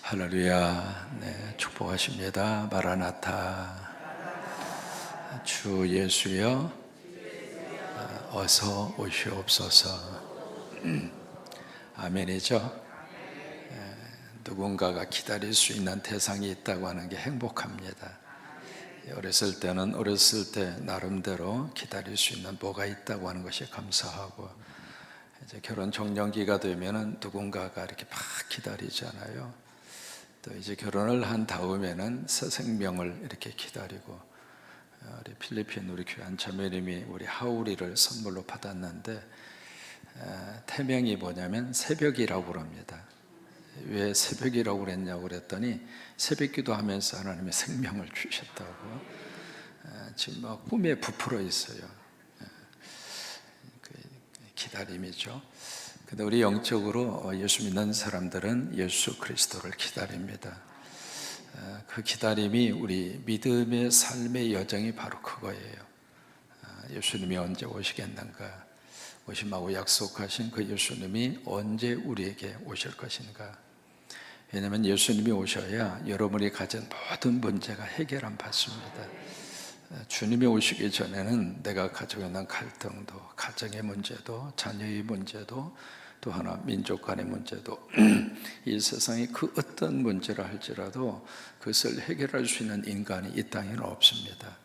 할렐루야. 네, 축복하십니다. 마라나타. 주 예수여, 어서 오시옵소서. 아멘이죠. 누군가가 기다릴 수 있는 대상이 있다고 하는 게 행복합니다. 어렸을 때 나름대로 기다릴 수 있는 뭐가 있다고 하는 것이 감사하고, 이제 결혼 적령기가 되면은 누군가가 이렇게 막 기다리잖아요. 또 이제 결혼을 한 다음에는 새 생명을 이렇게 기다리고, 우리 필리핀 우리 교회 한 자매님이 우리 하울이를 선물로 받았는데, 태명이 뭐냐면 새벽이라고 그럽니다. 왜 새벽이라고 그랬냐고 그랬더니 새벽기도 하면서 하나님의 생명을 주셨다고. 지금 막 꿈에 부풀어 있어요. 기다림이죠. 근데 우리 영적으로 예수 믿는 사람들은 예수 그리스도를 기다립니다. 그 기다림이 우리 믿음의 삶의 여정이 바로 그거예요. 예수님이 언제 오시겠는가? 오심하고 약속하신 그 예수님이 언제 우리에게 오실 것인가? 왜냐하면 예수님이 오셔야 여러분이 가진 모든 문제가 해결함 받습니다. 주님이 오시기 전에는 내가 가지고 있는 갈등도, 가정의 문제도, 자녀의 문제도, 또 하나 민족 간의 문제도 이 세상에 그 어떤 문제라 할지라도 그것을 해결할 수 있는 인간이 이 땅에는 없습니다.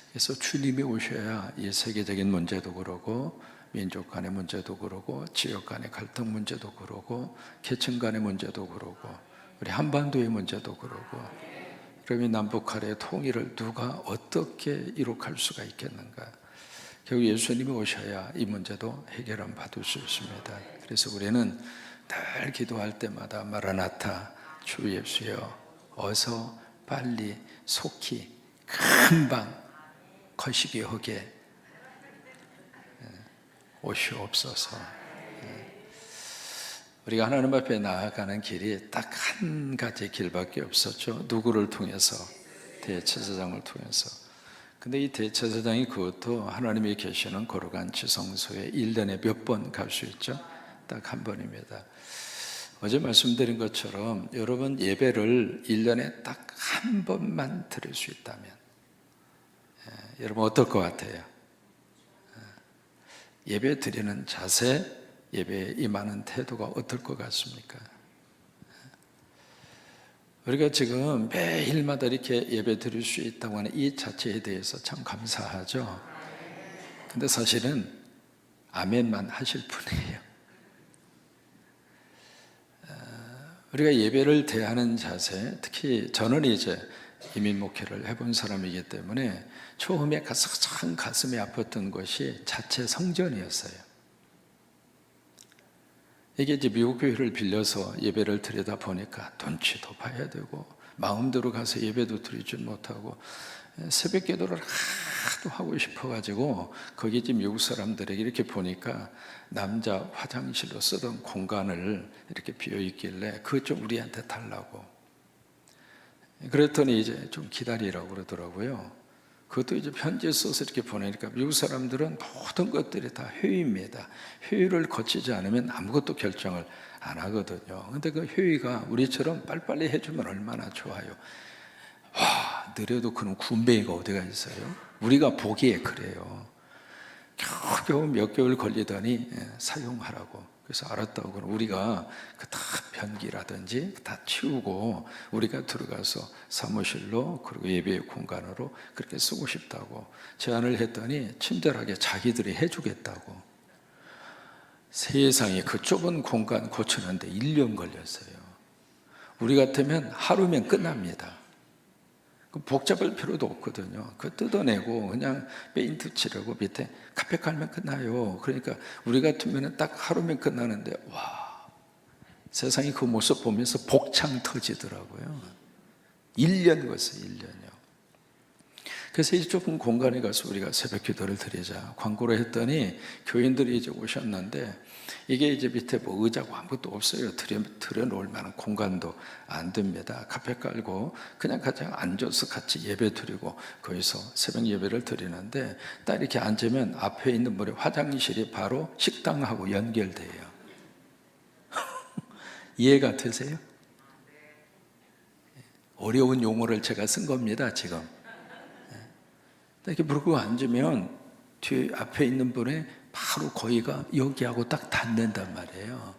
그래서 주님이 오셔야 이 세계적인 문제도 그러고, 민족 간의 문제도 그러고, 지역 간의 갈등 문제도 그러고, 계층 간의 문제도 그러고, 우리 한반도의 문제도 그러고, 그러면 남북한의 통일을 누가 어떻게 이룩할 수가 있겠는가? 결국 예수님이 오셔야 이 문제도 해결함 받을 수 있습니다. 그래서 우리는 늘 기도할 때마다 마라나타, 주 예수여, 어서 빨리 속히 금방 거시기 하게 오시옵소서. 우리가 하나님 앞에 나아가는 길이 딱 한 가지 길밖에 없었죠. 누구를 통해서? 대제사장을 통해서. 근데 이 대제사장이 그것도 하나님이 계시는 거룩한 지성소에 1년에 몇 번 갈 수 있죠? 딱 한 번입니다. 어제 말씀드린 것처럼 여러분 예배를 1년에 딱 한 번만 드릴 수 있다면, 여러분 어떨 것 같아요? 예배 드리는 자세, 예배에 임하는 태도가 어떨 것 같습니까? 우리가 지금 매일마다 이렇게 예배 드릴 수 있다고 하는 이 자체에 대해서 참 감사하죠. 근데 사실은 아멘만 하실 분이에요. 우리가 예배를 대하는 자세, 특히 저는 이제 이민 목회를 해본 사람이기 때문에 처음에 가장 가슴이 아팠던 것이 자체 성전이었어요. 이게 이제 미국 교회를 빌려서 예배를 드리다 보니까 눈치도 봐야 되고, 마음대로 가서 예배도 드리지 못하고, 새벽 기도를 하도 하고 싶어가지고, 거기 이제 미국 사람들에게 이렇게 보니까 남자 화장실로 쓰던 공간을 이렇게 비어있길래 그것 좀 우리한테 달라고. 그랬더니 이제 좀 기다리라고 그러더라고요. 그것도 이제 편지에 써서 이렇게 보내니까 미국 사람들은 모든 것들이 다 회의입니다. 회의를 거치지 않으면 아무것도 결정을 안 하거든요. 근데 그 회의가 우리처럼 빨리빨리 해주면 얼마나 좋아요. 와, 느려도 그런 군뱅이가 어디가 있어요? 우리가 보기에 그래요. 겨우 몇 개월 걸리더니 사용하라고. 그래서 알았다고. 그럼 우리가 그 다 변기라든지 다 치우고 우리가 들어가서 사무실로, 그리고 예배의 공간으로 그렇게 쓰고 싶다고 제안을 했더니 친절하게 자기들이 해주겠다고. 세상에 그 좁은 공간 고치는데 1년 걸렸어요. 우리 같으면 하루면 끝납니다. 복잡할 필요도 없거든요. 그거 뜯어내고 그냥 페인트 칠하고 밑에 카펫 깔면 끝나요. 그러니까 우리 같으면 딱 하루면 끝나는데, 와, 세상이 그 모습 보면서 복창 터지더라고요. 1년 걸렸어요. 1년이요. 그래서 이 좁은 공간에 가서 우리가 새벽 기도를 드리자 광고를 했더니 교인들이 이제 오셨는데, 이게 이제 밑에 뭐 의자고 아무것도 없어요. 들여놓을 만한 공간도 안 됩니다. 카페 깔고 그냥 그냥 앉아서 같이 예배 드리고 거기서 새벽 예배를 드리는데, 딱 이렇게 앉으면 앞에 있는 물에 화장실이 바로 식당하고 연결돼요. 이해가 되세요? 어려운 용어를 제가 쓴 겁니다, 지금. 이렇게 부르고 앉으면 뒤에 앞에 있는 분의 바로 거기가 여기하고 딱 닿는단 말이에요.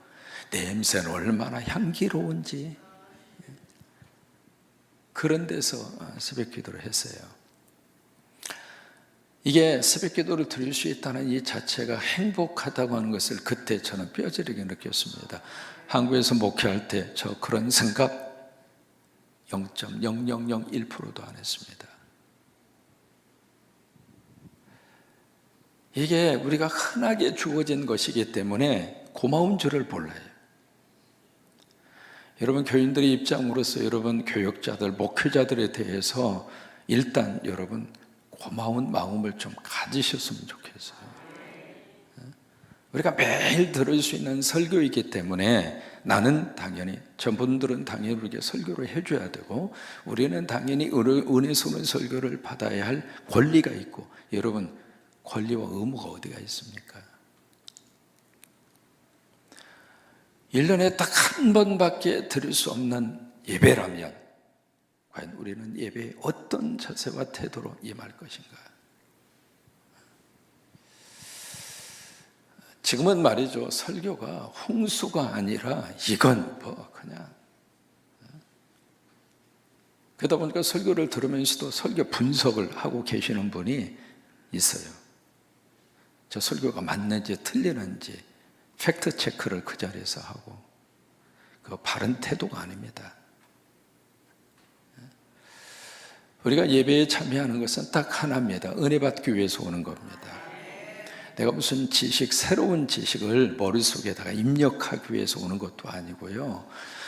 냄새는 얼마나 향기로운지. 그런 데서 새벽 기도를 했어요. 이게 새벽 기도를 드릴 수 있다는 이 자체가 행복하다고 하는 것을 그때 저는 뼈저리게 느꼈습니다. 한국에서 목회할 때 저 그런 생각 0.0001%도 안 했습니다. 이게 우리가 흔하게 주어진 것이기 때문에 고마운 줄을 몰라요. 여러분 교인들의 입장으로서 여러분 교역자들, 목회자들에 대해서 일단 여러분 고마운 마음을 좀 가지셨으면 좋겠어요. 우리가 매일 들을 수 있는 설교이기 때문에 나는 당연히, 저분들은 당연히 우리에게 설교를 해줘야 되고 우리는 당연히 은혜 쏘는 설교를 받아야 할 권리가 있고, 여러분 권리와 의무가 어디가 있습니까? 1년에 딱 한 번밖에 드릴 수 없는 예배라면 과연 우리는 예배에 어떤 자세와 태도로 임할 것인가? 지금은 말이죠, 설교가 홍수가 아니라 이건 뭐 그냥, 그러다 보니까 설교를 들으면서도 설교 분석을 하고 계시는 분이 있어요. 저 설교가 맞는지 틀리는지 팩트 체크를 그 자리에서 하고, 그거 바른 태도가 아닙니다. 우리가 예배에 참여하는 것은 딱 하나입니다. 은혜 받기 위해서 오는 겁니다. 내가 무슨 지식, 새로운 지식을 머릿속에다가 입력하기 위해서 오는 것도 아니고요.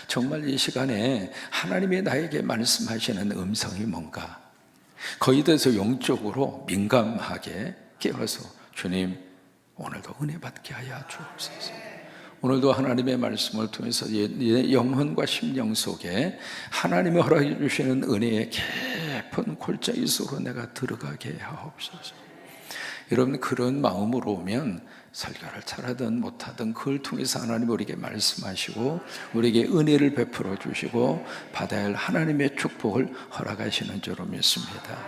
정말 이 시간에 하나님이 나에게 말씀하시는 음성이 뭔가, 거기에 대해서 영적으로 민감하게 깨어서 주님 오늘도 은혜 받게 하여 주옵소서. 오늘도 하나님의 말씀을 통해서 영혼과 심령 속에 하나님이 허락해 주시는 은혜의 깊은 골짜기 속으로 내가 들어가게 하옵소서. 여러분 그런 마음으로 오면 설교를 잘하든 못하든 그걸 통해서 하나님이 우리에게 말씀하시고 우리에게 은혜를 베풀어 주시고 받아야 할 하나님의 축복을 허락하시는 줄로 믿습니다.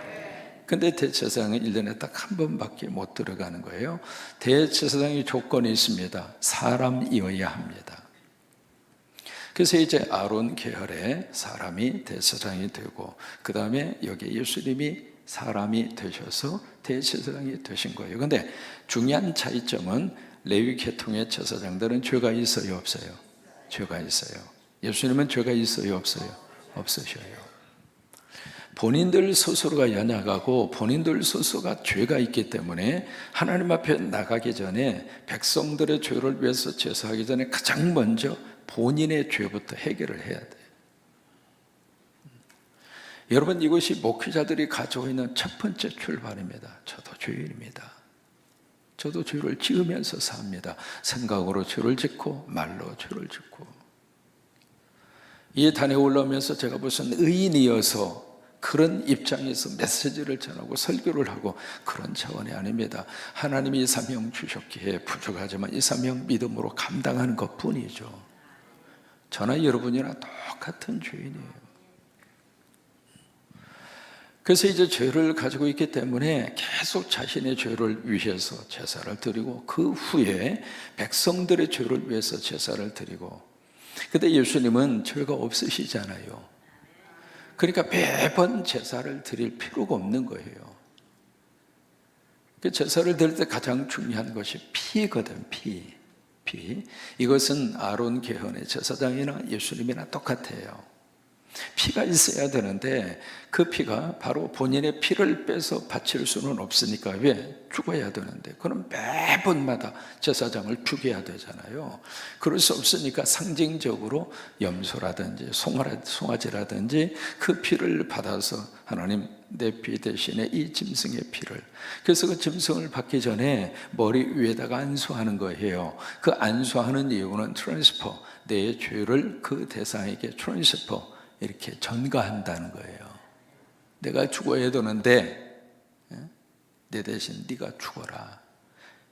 근데 대제사장은 1년에 딱 한 번밖에 못 들어가는 거예요. 대제사장의 조건이 있습니다. 사람이어야 합니다. 그래서 이제 아론 계열의 사람이 대제사장이 되고, 그 다음에 여기 예수님이 사람이 되셔서 대제사장이 되신 거예요. 그런데 중요한 차이점은 레위 계통의 제사장들은 죄가 있어요, 없어요? 죄가 있어요. 예수님은 죄가 있어요, 없어요? 없으셔요. 본인들 스스로가 연약하고 본인들 스스로가 죄가 있기 때문에 하나님 앞에 나가기 전에 백성들의 죄를 위해서 제사하기 전에 가장 먼저 본인의 죄부터 해결을 해야 돼요. 여러분 이것이 목회자들이 가지고 있는 첫 번째 출발입니다. 저도 죄인입니다. 저도 죄를 지으면서 삽니다. 생각으로 죄를 짓고 말로 죄를 짓고. 이 단에 올라오면서 제가 무슨 의인이어서 그런 입장에서 메시지를 전하고 설교를 하고 그런 차원이 아닙니다. 하나님이 이 사명 주셨기에 부족하지만 이 사명 믿음으로 감당하는 것뿐이죠. 저나 여러분이나 똑같은 죄인이에요. 그래서 이제 죄를 가지고 있기 때문에 계속 자신의 죄를 위해서 제사를 드리고 그 후에 백성들의 죄를 위해서 제사를 드리고, 근데 예수님은 죄가 없으시잖아요. 그러니까 매번 제사를 드릴 필요가 없는 거예요. 그 제사를 드릴 때 가장 중요한 것이 피거든, 피. 이것은 아론 계헌의 제사장이나 예수님이나 똑같아요. 피가 있어야 되는데 그 피가 바로 본인의 피를 빼서 바칠 수는 없으니까, 왜? 죽어야 되는데 그럼 매번마다 제사장을 죽여야 되잖아요. 그럴 수 없으니까 상징적으로 염소라든지 송아지라든지 그 피를 받아서 하나님 내 피 대신에 이 짐승의 피를, 그래서 그 짐승을 받기 전에 머리 위에다가 안수하는 거예요. 그 안수하는 이유는 트랜스퍼, 내 죄를 그 대상에게 트랜스퍼 이렇게 전가한다는 거예요. 내가 죽어야 되는데 내 대신 네가 죽어라.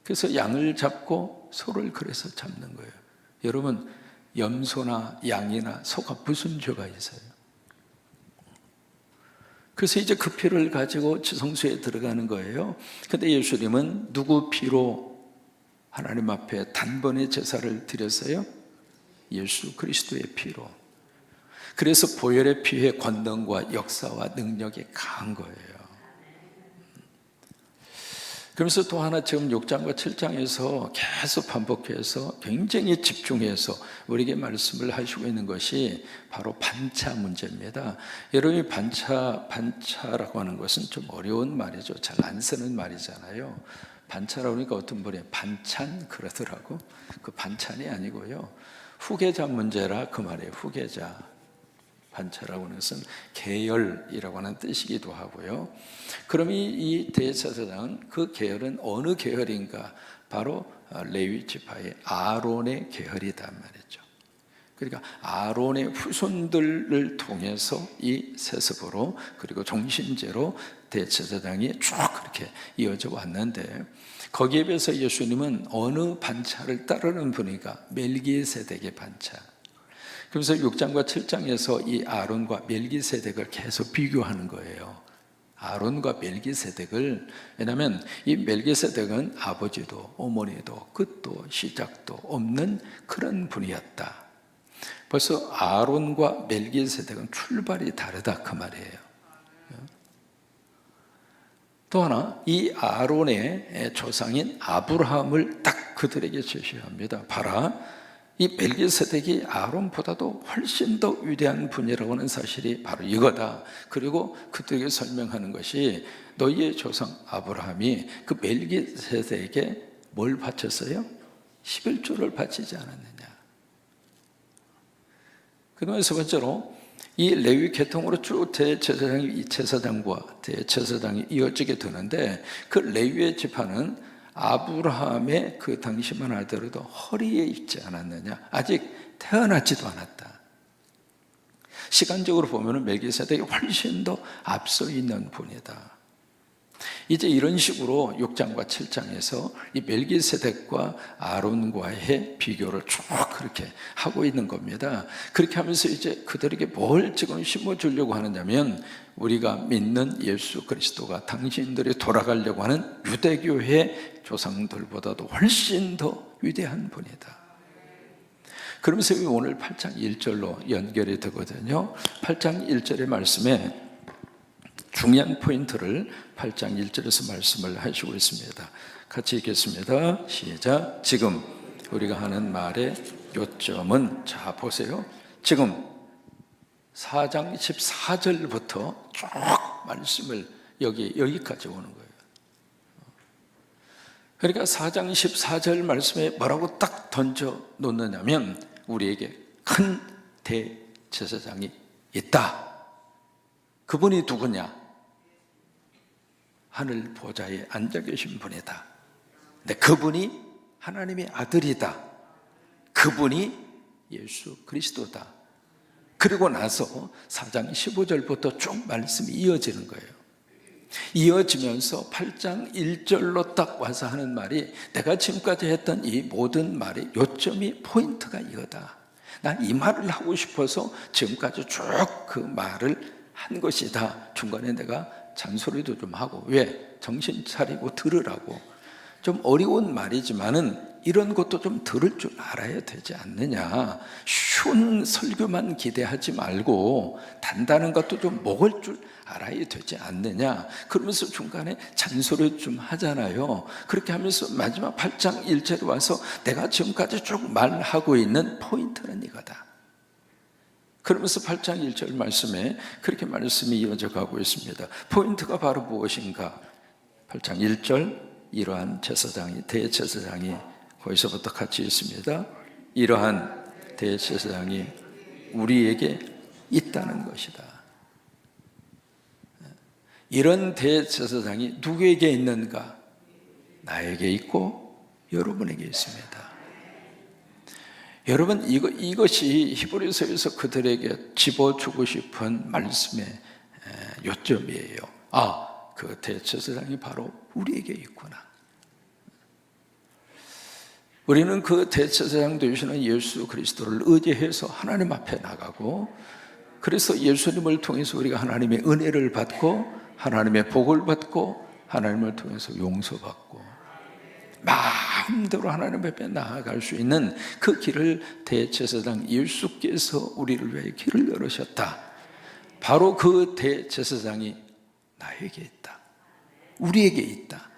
그래서 양을 잡고 소를 그래서 잡는 거예요. 여러분 염소나 양이나 소가 무슨 죄가 있어요? 그래서 이제 그 피를 가지고 지성소에 들어가는 거예요. 근데 예수님은 누구 피로 하나님 앞에 단번에 제사를 드렸어요? 예수 그리스도의 피로. 그래서 보혈의 피의 권능과 역사와 능력이 강한 거예요. 그러면서 또 하나 지금 6장과 7장에서 계속 반복해서 굉장히 집중해서 우리에게 말씀을 하시고 있는 것이 바로 반차 문제입니다. 여러분이 반차라고 하는 것은 좀 어려운 말이죠. 잘 안 쓰는 말이잖아요. 반차라고 하니까 어떤 분이 반찬 그러더라고. 그 반찬이 아니고요. 후계자 문제라 그 말이에요. 후계자. 반차라고 하는 것은 계열이라고 하는 뜻이기도 하고요. 그럼 이 대제사장은 그 계열은 어느 계열인가? 바로 레위 지파의 아론의 계열이란 말이죠. 그러니까 아론의 후손들을 통해서 이 세습으로 그리고 종신제로 대제사장이 쭉 그렇게 이어져 왔는데, 거기에 비해서 예수님은 어느 반차를 따르는 분인가? 멜기세덱의 반차. 그래서 6장과 7장에서 이 아론과 멜기세덱을 계속 비교하는 거예요. 아론과 멜기세덱을, 왜냐하면 이 멜기세덱은 아버지도 어머니도 끝도 시작도 없는 그런 분이었다. 벌써 아론과 멜기세덱은 출발이 다르다 그 말이에요. 또 하나, 이 아론의 조상인 아브라함을 딱 그들에게 제시합니다. 봐라, 이 멜기세덱이 아론보다도 훨씬 더 위대한 분이라고 하는 사실이 바로 이거다. 그리고 그들에게 설명하는 것이 너희의 조상 아브라함이 그 멜기세덱에게 뭘 바쳤어요? 11조를 바치지 않았느냐. 그다음에 세 번째로 이 레위 계통으로 쭉 제사장과 대제사장이 이어지게 되는데, 그 레위의 지파는 아브라함의 그 당시만 하더라도 허리에 있지 않았느냐. 아직 태어나지도 않았다. 시간적으로 보면 멜기세덱이 훨씬 더 앞서 있는 분이다. 이제 이런 식으로 6장과 7장에서 이 멜기세덱과 아론과의 비교를 쭉 그렇게 하고 있는 겁니다. 그렇게 하면서 이제 그들에게 뭘 지금 심어주려고 하느냐면, 우리가 믿는 예수 그리스도가 당신들이 돌아가려고 하는 유대교의 조상들보다도 훨씬 더 위대한 분이다. 그러면서 오늘 8장 1절로 연결이 되거든요. 8장 1절의 말씀에 중요한 포인트를 8장 1절에서 말씀을 하시고 있습니다. 같이 읽겠습니다. 시작. 지금 우리가 하는 말의 요점은, 자 보세요. 지금 4장 14절부터 쭉 말씀을 여기까지 오는 거예요. 그러니까 4장 14절 말씀에 뭐라고 딱 던져 놓느냐면, 우리에게 큰 대제사장이 있다. 그분이 누구냐? 하늘 보좌에 앉아 계신 분이다. 근데 그분이 하나님의 아들이다. 그분이 예수 그리스도다. 그리고 나서 4장 15절부터 쭉 말씀이 이어지는 거예요. 이어지면서 8장 1절로 딱 와서 하는 말이, 내가 지금까지 했던 이 모든 말의 요점이 포인트가 이거다. 난 이 말을 하고 싶어서 지금까지 쭉 그 말을 한 것이다. 중간에 내가 잔소리도 좀 하고, 왜? 정신 차리고 들으라고. 좀 어려운 말이지만은 이런 것도 좀 들을 줄 알아야 되지 않느냐. 쉬운 설교만 기대하지 말고 단단한 것도 좀 먹을 줄 알아야 되지 않느냐. 그러면서 중간에 잔소리 좀 하잖아요. 그렇게 하면서 마지막 8장 1절에 와서 내가 지금까지 쭉 말하고 있는 포인트는 이거다. 그러면서 8장 1절 말씀에 그렇게 말씀이 이어져 가고 있습니다. 포인트가 바로 무엇인가? 8장 1절, 이러한 제사장이, 대제사장이 거기서부터 같이 있습니다. 이러한 대제사장이 우리에게 있다는 것이다. 이런 대제사장이 누구에게 있는가? 나에게 있고 여러분에게 있습니다. 여러분, 이것이 히브리서에서 그들에게 집어주고 싶은 말씀의 요점이에요. 그 대제사장이 바로 우리에게 있구나. 우리는 그 대제사장 되시는 예수 그리스도를 의지해서 하나님 앞에 나가고, 그래서 예수님을 통해서 우리가 하나님의 은혜를 받고 하나님의 복을 받고 하나님을 통해서 용서받고 마음대로 하나님 앞에 나아갈 수 있는 그 길을 대제사장 예수께서 우리를 위해 길을 열으셨다. 바로 그 대제사장이 나에게 있다. 우리에게 있다.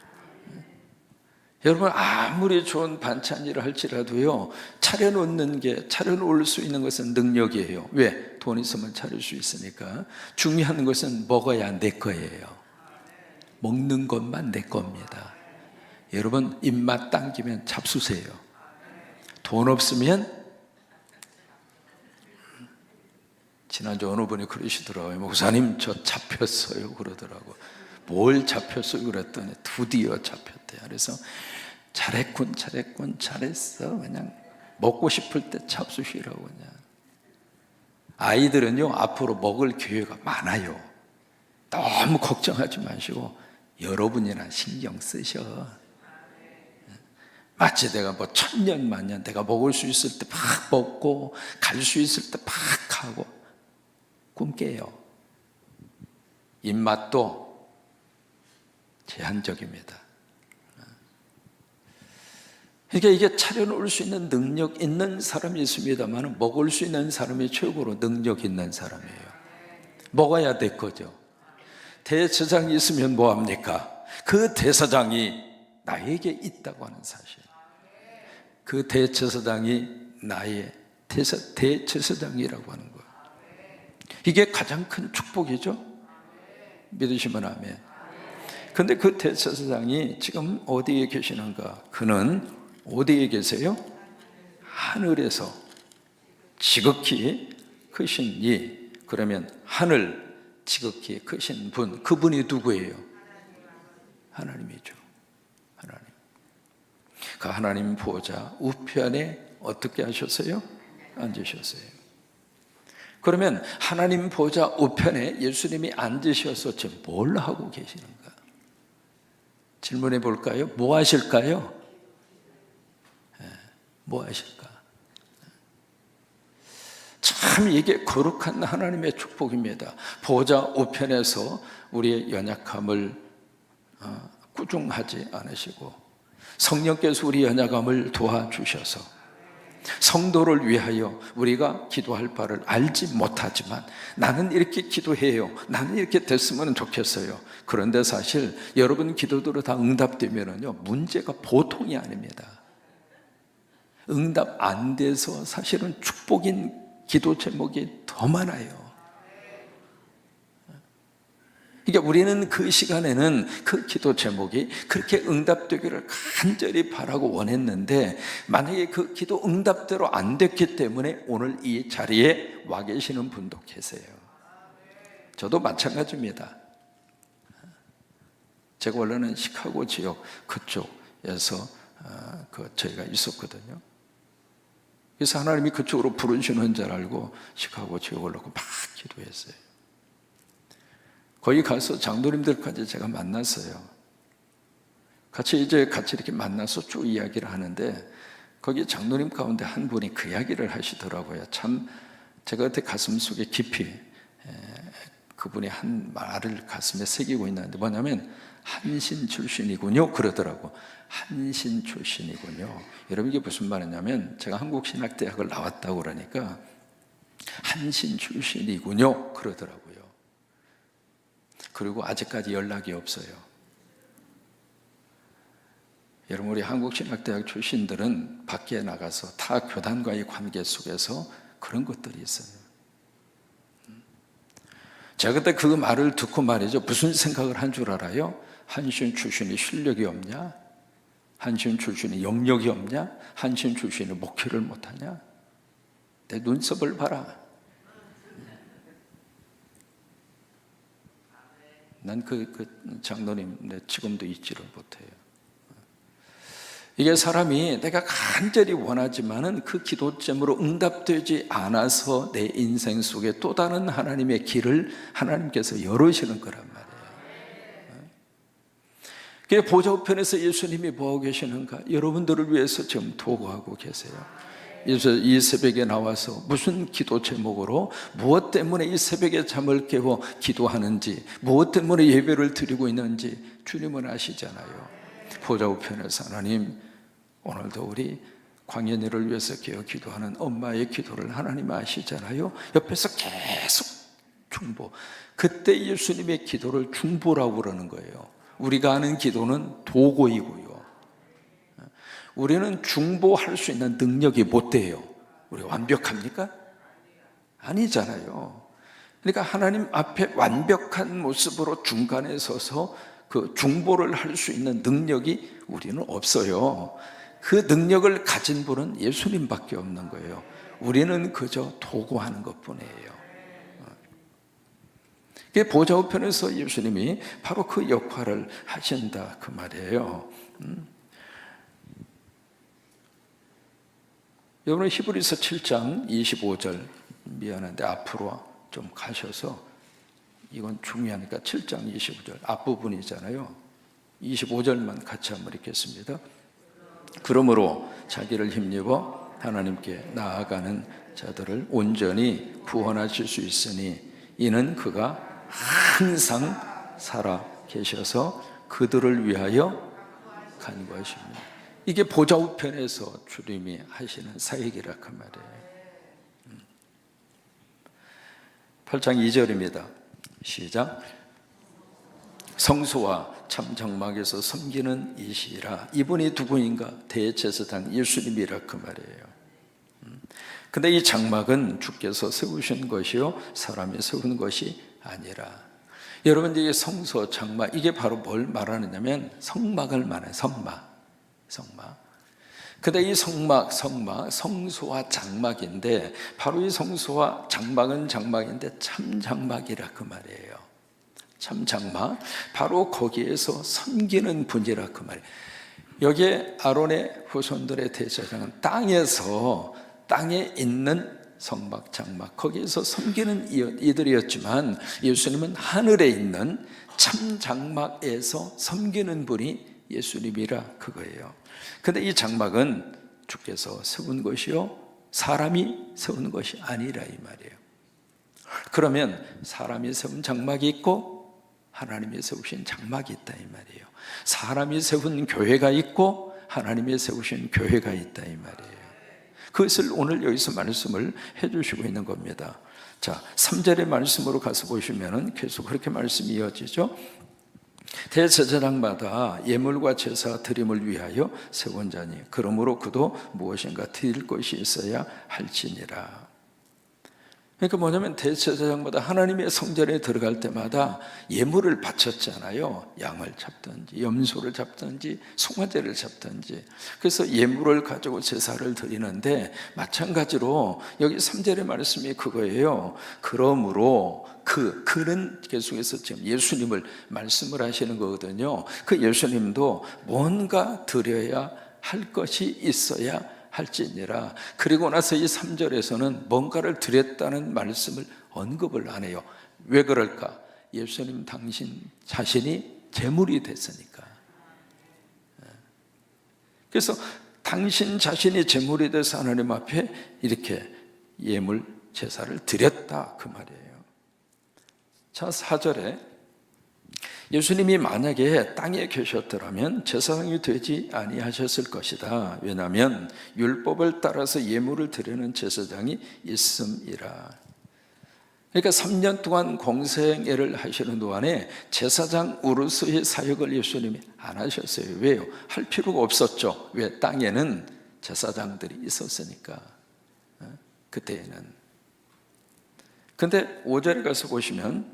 여러분, 아무리 좋은 반찬이라 할지라도요, 차려놓을 수 있는 것은 능력이에요. 왜? 돈 있으면 차릴 수 있으니까. 중요한 것은 먹어야 내 거예요. 먹는 것만 내 겁니다. 여러분, 입맛 당기면 잡수세요. 돈 없으면, 지난주 어느 분이 그러시더라고요. 목사님, 저 잡혔어요. 그러더라고요. 뭘 잡혔어요? 그랬더니 드디어 잡혔대요. 그래서 잘했군, 잘했어. 그냥 먹고 싶을 때 잡수시라고. 그냥. 아이들은요, 앞으로 먹을 기회가 많아요. 너무 걱정하지 마시고 여러분이나 신경 쓰셔. 마치 내가 뭐 천년만년 내가 먹을 수 있을 때 막 먹고 갈 수 있을 때 막 가고 꿈깨요. 입맛도 제한적입니다. 그러니까 이게 차려놓을 수 있는 능력 있는 사람이 있습니다만 먹을 수 있는 사람이 최고로 능력 있는 사람이에요. 먹어야 될 거죠. 대제사장이 있으면 뭐합니까? 그 대제사장이 나에게 있다고 하는 사실. 그 대제사장이 나의 대제사장이라고 하는 거예요. 이게 가장 큰 축복이죠. 믿으시면 아멘. 근데 그 대제사장이 지금 어디에 계시는가? 그는 어디에 계세요? 하늘에서 지극히 크신 이. 그러면 하늘 지극히 크신 분, 그분이 누구예요? 하나님이죠. 하나님. 그 하나님 보좌 우편에 어떻게 하셨어요? 앉으셨어요. 그러면 하나님 보좌 우편에 예수님이 앉으셔서 지금 뭘 하고 계시는가? 질문해 볼까요? 뭐 하실까요? 뭐 하실까? 참 이게 거룩한 하나님의 축복입니다. 보좌 우편에서 우리의 연약함을 꾸중하지 않으시고 성령께서 우리 연약함을 도와주셔서 성도를 위하여 우리가 기도할 바를 알지 못하지만 나는 이렇게 기도해요. 나는 이렇게 됐으면 좋겠어요. 그런데 사실 여러분 기도대로 다 응답되면요, 문제가 보통이 아닙니다. 응답 안 돼서 사실은 축복인 기도 제목이 더 많아요. 그러니까 우리는 그 시간에는 그 기도 제목이 그렇게 응답되기를 간절히 바라고 원했는데 만약에 그 기도 응답대로 안 됐기 때문에 오늘 이 자리에 와 계시는 분도 계세요. 저도 마찬가지입니다. 제가 원래는 시카고 지역 그쪽에서 저희가 있었거든요. 그래서 하나님이 그쪽으로 부르시는 줄 알고 시카고 지역을 놓고 막 기도했어요. 거기 가서 장로님들까지 제가 만났어요. 같이 이렇게 만나서 쭉 이야기를 하는데 거기 장로님 가운데 한 분이 그 이야기를 하시더라고요. 참 제가 그때 가슴 속에 깊이 그분이 한 말을 가슴에 새기고 있는데 뭐냐면 한신 출신이군요 그러더라고. 한신 출신이군요. 여러분 이게 무슨 말이냐면 제가 한국신학대학을 나왔다고 그러니까 한신 출신이군요 그러더라고요. 그리고 아직까지 연락이 없어요. 여러분 우리 한국신학대학 출신들은 밖에 나가서 타 교단과의 관계 속에서 그런 것들이 있어요. 제가 그때 그 말을 듣고 말이죠. 무슨 생각을 한 줄 알아요? 한신 출신이 실력이 없냐? 한신 출신이 영역이 없냐? 한신 출신이 목회를 못하냐? 내 눈썹을 봐라. 난 그 장로님 지금도 잊지를 못해요. 이게 사람이 내가 간절히 원하지만은 그 기도점으로 응답되지 않아서 내 인생 속에 또 다른 하나님의 길을 하나님께서 열으시는 거란 말이에요. 보좌 우편에서 예수님이 뭐하고 계시는가? 여러분들을 위해서 지금 도구하고 계세요. 그래서 이 새벽에 나와서 무슨 기도 제목으로 무엇 때문에 이 새벽에 잠을 깨워 기도하는지, 무엇 때문에 예배를 드리고 있는지 주님은 아시잖아요. 보좌 우편에서 하나님, 오늘도 우리 광연이를 위해서 깨어 기도하는 엄마의 기도를 하나님 아시잖아요. 옆에서 계속 중보. 그때 예수님의 기도를 중보라고 그러는 거예요. 우리가 아는 기도는 도고이고요. 우리는 중보할 수 있는 능력이 못 돼요. 우리 완벽합니까? 아니잖아요. 그러니까 하나님 앞에 완벽한 모습으로 중간에 서서 그 중보를 할 수 있는 능력이 우리는 없어요. 그 능력을 가진 분은 예수님밖에 없는 거예요. 우리는 그저 도구하는 것뿐이에요. 보좌 우편에서 예수님이 바로 그 역할을 하신다 그 말이에요. 여러분 히브리서 7장 25절, 미안한데 앞으로 좀 가셔서, 이건 중요하니까 7장 25절 앞부분이잖아요. 25절만 같이 한번 읽겠습니다. 그러므로 자기를 힘입어 하나님께 나아가는 자들을 온전히 구원하실 수 있으니 이는 그가 항상 살아 계셔서 그들을 위하여 간구하십니다. 이게 보좌 우편에서 주님이 하시는 사역이라 그 말이에요. 8장 2절입니다. 시작. 성소와 참 장막에서 섬기는 이시라. 이분이 누구인가? 대제사장 예수님이라 그 말이에요. 근데 이 장막은 주께서 세우신 것이요 사람이 세운 것이 아니라. 여러분, 이게 성소, 장막, 이게 바로 뭘 말하느냐면 성막을 말해요. 성막. 근데 이 성소와 장막인데, 바로 이 성소와 장막은 장막인데 참 장막이라 그 말이에요. 참 장막, 바로 거기에서 섬기는 분이라 그 말이에요. 여기에 아론의 후손들의 대제사장은 땅에 있는 성막, 장막, 거기에서 섬기는 이들이었지만 예수님은 하늘에 있는 참 장막에서 섬기는 분이 예수님이라 그거예요. 근데 이 장막은 주께서 세운 것이요 사람이 세운 것이 아니라 이 말이에요. 그러면 사람이 세운 장막이 있고 하나님이 세우신 장막이 있다 이 말이에요. 사람이 세운 교회가 있고 하나님이 세우신 교회가 있다 이 말이에요. 그것을 오늘 여기서 말씀을 해주시고 있는 겁니다. 자, 3절의 말씀으로 가서 보시면은 계속 그렇게 말씀이 이어지죠. 대제사장마다 예물과 제사 드림을 위하여 세운 자니 그러므로 그도 무엇인가 드릴 것이 있어야 할지니라. 그러니까 뭐냐면 대제사장마다 하나님의 성전에 들어갈 때마다 예물을 바쳤잖아요. 양을 잡든지 염소를 잡든지 송아지를 잡든지. 그래서 예물을 가지고 제사를 드리는데 마찬가지로 여기 3절의 말씀이 그거예요. 그러므로 그는 계속해서 지금 예수님을 말씀을 하시는 거거든요. 그 예수님도 뭔가 드려야 할 것이 있어야 할지니라. 그리고 나서 이 3절에서는 뭔가를 드렸다는 말씀을 언급을 안 해요. 왜 그럴까? 예수님 당신 자신이 제물이 됐으니까. 그래서 당신 자신이 제물이 돼서 하나님 앞에 이렇게 예물 제사를 드렸다 그 말이에요. 자, 4절에 예수님이 만약에 땅에 계셨더라면 제사장이 되지 아니하셨을 것이다. 왜냐하면 율법을 따라서 예물을 드리는 제사장이 있음이라. 그러니까 3년 동안 공생애를 하시는 동안에 제사장 우르스의 사역을 예수님이 안 하셨어요. 왜요? 할 필요가 없었죠. 왜? 땅에는 제사장들이 있었으니까. 그때에는. 근데 5절에 가서 보시면,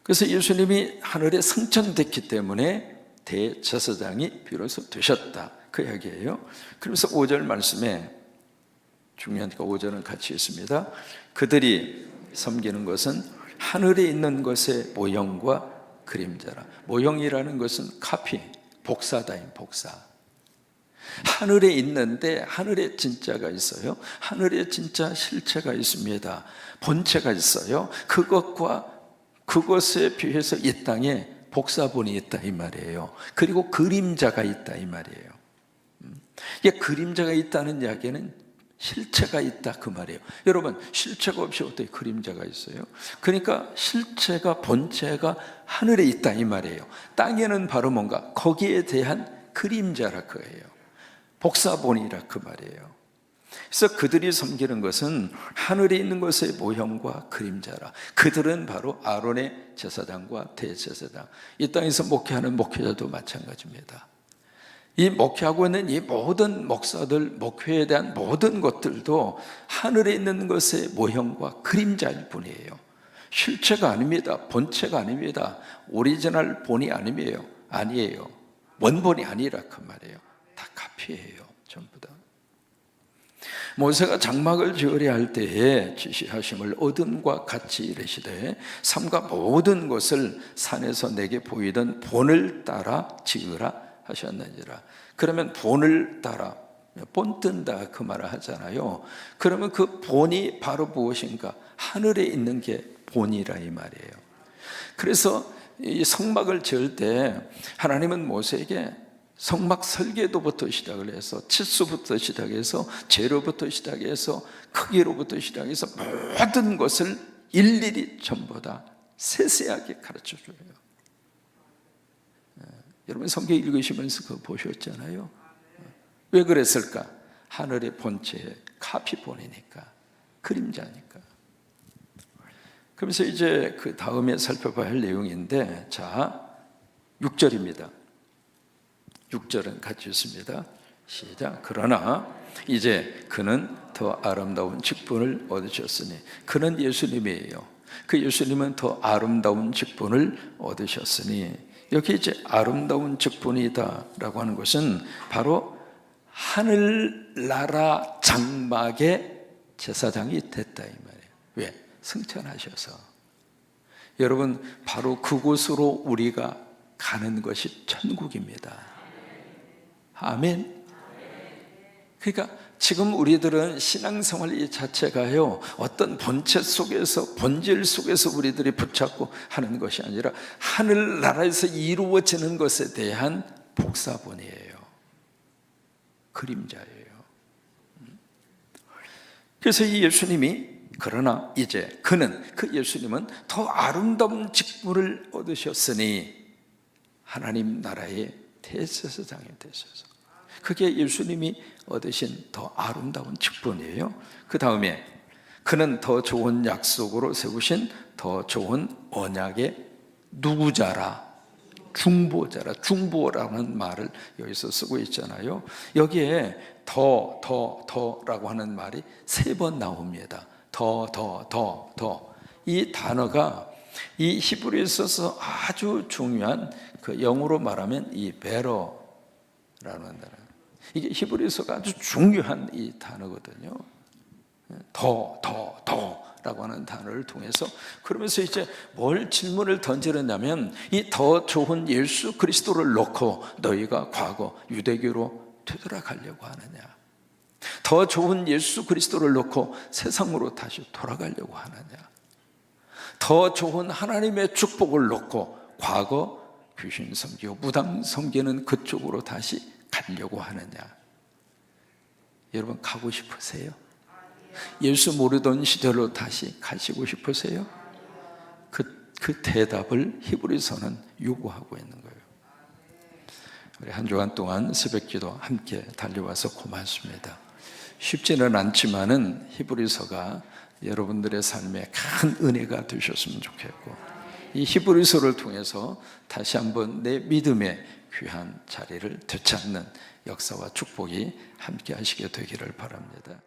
그래서 예수님이 하늘에 승천됐기 때문에 대제사장이 비로소 되셨다 그 이야기예요. 그래서 5절 말씀에 중요하니까 5절은 같이 있습니다. 그들이 섬기는 것은 하늘에 있는 것의 모형과 그림자라. 모형이라는 것은 카피, 복사다인 복사. 하늘에 있는데 하늘에 진짜가 있어요. 하늘에 진짜 실체가 있습니다. 본체가 있어요. 그것에 비해서 이 땅에 복사본이 있다 이 말이에요. 그리고 그림자가 있다 이 말이에요. 이게 그림자가 있다는 이야기는 실체가 있다 그 말이에요. 여러분, 실체가 없이 어떻게 그림자가 있어요? 그러니까 실체가, 본체가 하늘에 있다 이 말이에요. 땅에는 바로 뭔가 거기에 대한 그림자라 그거예요. 복사본이라 그 말이에요. 그래서 그들이 섬기는 것은 하늘에 있는 것의 모형과 그림자라. 그들은 바로 아론의 제사장과 대제사장, 이 땅에서 목회하는 목회자도 마찬가지입니다. 이 목회하고 있는 이 모든 목사들, 목회에 대한 모든 것들도 하늘에 있는 것의 모형과 그림자일 뿐이에요. 실체가 아닙니다. 본체가 아닙니다. 오리지널 본이 아니에요. 원본이 아니라 그 말이에요. 다 카피예요. 전부 다. 모세가 장막을 지으려 할 때에 지시하심을 어둠과 같이 이르시되 삼가 모든 것을 산에서 내게 보이던 본을 따라 지으라 하셨느니라. 그러면 본을 따라, 본 뜬다 그 말을 하잖아요. 그러면 그 본이 바로 무엇인가? 하늘에 있는 게 본이라 이 말이에요. 그래서 이 성막을 지을 때 하나님은 모세에게 성막 설계도부터 시작을 해서 치수부터 시작해서 재료부터 시작해서 크기로부터 시작해서 모든 것을 일일이 전부 다 세세하게 가르쳐 줘요. 여러분 성경 읽으시면서 그거 보셨잖아요. 왜 그랬을까? 하늘의 본체의 카피본이니까, 그림자니까. 그러면서 이제 그 다음에 살펴봐야 할 내용인데, 자 6절입니다 6절은 같이 읽습니다. 시작. 그러나 이제 그는 더 아름다운 직분을 얻으셨으니, 그는 예수님이에요. 그 예수님은 더 아름다운 직분을 얻으셨으니, 여기 이제 아름다운 직분이다라고 하는 것은 바로 하늘나라 장막의 제사장이 됐다 이 말이에요. 왜? 승천하셔서. 여러분, 바로 그곳으로 우리가 가는 것이 천국입니다. 아멘. 그러니까 지금 우리들은 신앙생활 이 자체가요, 어떤 본체 속에서, 본질 속에서 우리들이 붙잡고 하는 것이 아니라 하늘나라에서 이루어지는 것에 대한 복사본이에요. 그림자예요. 그래서 이 예수님이, 그러나 이제 그는, 그 예수님은 더 아름다운 직분을 얻으셨으니 하나님 나라의 대제사장이 되셔서, 그게 예수님이 얻으신 더 아름다운 직분이에요. 그 다음에 그는 더 좋은 약속으로 세우신 더 좋은 언약의 누구자라, 중보자라. 중보라는 말을 여기서 쓰고 있잖아요. 여기에 더라고 하는 말이 3번 나옵니다. 더. 이 단어가 이 히브리어에 있어서 아주 중요한, 그 영어로 말하면 이 베러라는 단어, 이게 히브리어가 아주 중요한 이 단어거든요. 더라고 하는 단어를 통해서, 그러면서 이제 뭘 질문을 던지느냐면, 이 더 좋은 예수 그리스도를 놓고 너희가 과거 유대교로 되돌아가려고 하느냐, 더 좋은 예수 그리스도를 놓고 세상으로 다시 돌아가려고 하느냐, 더 좋은 하나님의 축복을 놓고 과거 귀신 섬기고 무당 섬기는 그쪽으로 다시 가려고 하느냐. 여러분, 가고 싶으세요? 예수 모르던 시절로 다시 가시고 싶으세요? 그 대답을 히브리서는 요구하고 있는 거예요. 우리 한 주간 동안 새벽기도 함께 달려와서 고맙습니다. 쉽지는 않지만은 히브리서가 여러분들의 삶에 큰 은혜가 되셨으면 좋겠고, 이 히브리서를 통해서 다시 한번 내 믿음의 귀한 자리를 되찾는 역사와 축복이 함께 하시게 되기를 바랍니다.